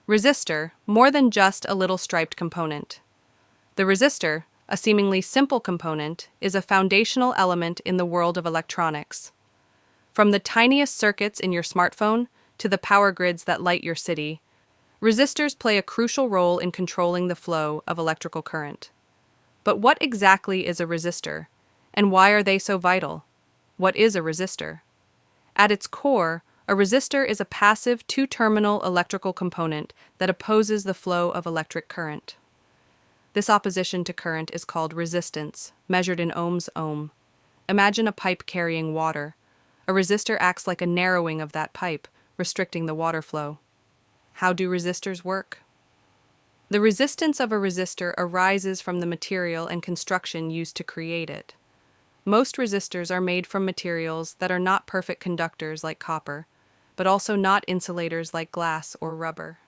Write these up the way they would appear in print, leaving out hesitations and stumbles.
Resistor, more than just a little striped component. The resistor, a seemingly simple component, is a foundational element in the world of electronics. From the tiniest circuits in your smartphone to the power grids that light your city, resistors play a crucial role in controlling the flow of electrical current. But what exactly is a resistor, and why are they so vital? What is a resistor? At its core, a resistor is a passive two-terminal electrical component that opposes the flow of electric current. This opposition to current is called resistance, measured in ohms ohm. Imagine a pipe carrying water. A resistor acts like a narrowing of that pipe, restricting the water flow. How do resistors work? The resistance of a resistor arises from the material and construction used to create it. Most resistors are made from materials that are not perfect conductors like copper, but also not insulators like glass or rubber.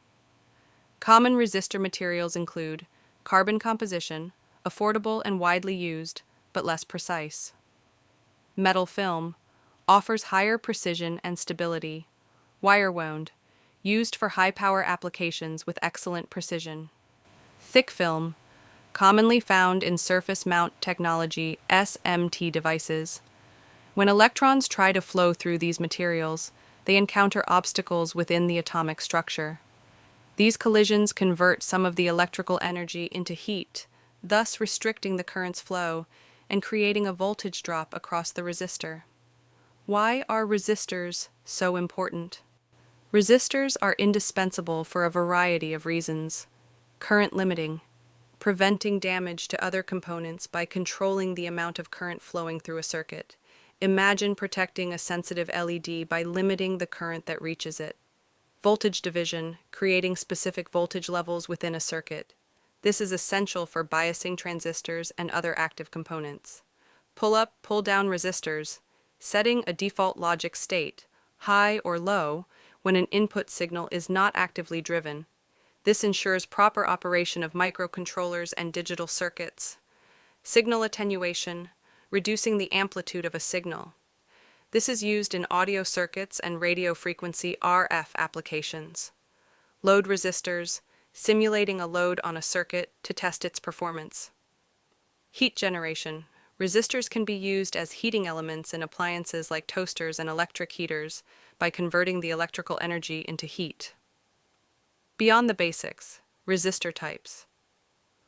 Common resistor materials include carbon composition, affordable and widely used, but less precise. Metal film offers higher precision and stability. Wire wound, used for high-power applications with excellent precision. Thick film, commonly found in surface mount technology (SMT) devices. When electrons try to flow through these materials, they encounter obstacles within the atomic structure. These collisions convert some of the electrical energy into heat, thus restricting the current's flow and creating a voltage drop across the resistor. Why are resistors so important? Resistors are indispensable for a variety of reasons. Current limiting, preventing damage to other components by controlling the amount of current flowing through a circuit. Imagine protecting a sensitive LED by limiting the current that reaches it. Voltage division, creating specific voltage levels within a circuit. This is essential for biasing transistors and other active components. Pull-up, pull-down resistors, setting a default logic state, high or low, when an input signal is not actively driven. This ensures proper operation of microcontrollers and digital circuits. Signal attenuation, reducing the amplitude of a signal. This is used in audio circuits and radio frequency RF applications. Load resistors, simulating a load on a circuit to test its performance. Heat generation. Resistors can be used as heating elements in appliances like toasters and electric heaters by converting the electrical energy into heat. Beyond the basics, resistor types.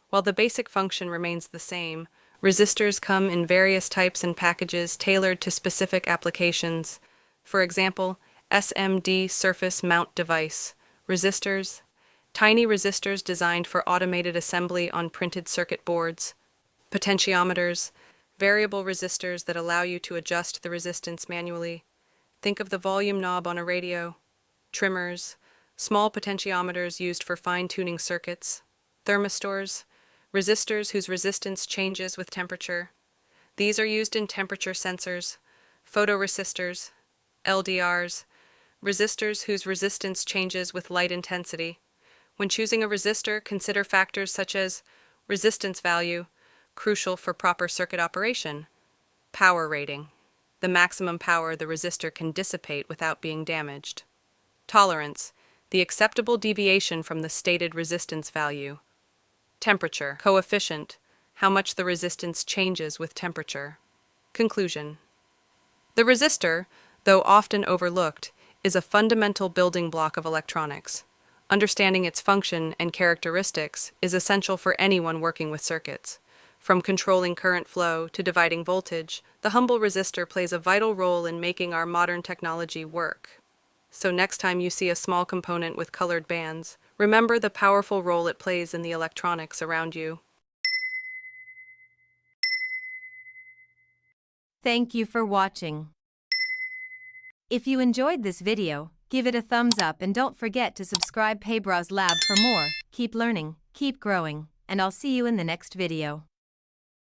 While the basic function remains the same, resistors come in various types and packages tailored to specific applications. For example, SMD surface mount device, resistors, tiny resistors designed for automated assembly on printed circuit boards, potentiometers, variable resistors that allow you to adjust the resistance manually. Think of the volume knob on a radio, trimmers, small potentiometers used for fine-tuning circuits, thermistors, resistors whose resistance changes with temperature. These are used in temperature sensors, photoresistors, LDRs, resistors whose resistance changes with light intensity. When choosing a resistor, consider factors such as resistance value, crucial for proper circuit operation, power rating, the maximum power the resistor can dissipate without being damaged, tolerance, the acceptable deviation from the stated resistance value, temperature, coefficient, how much the resistance changes with temperature. Conclusion. The resistor, though often overlooked, is a fundamental building block of electronics. Understanding its function and characteristics is essential for anyone working with circuits. From controlling current flow to dividing voltage, the humble resistor plays a vital role in making our modern technology work. So next time you see a small component with colored bands, remember the powerful role it plays in the electronics around you. Thank you for watching. If you enjoyed this video, give it a thumbs up and don't forget to subscribe PabrozLab for more. Keep learning, keep growing, and I'll see you in the next video.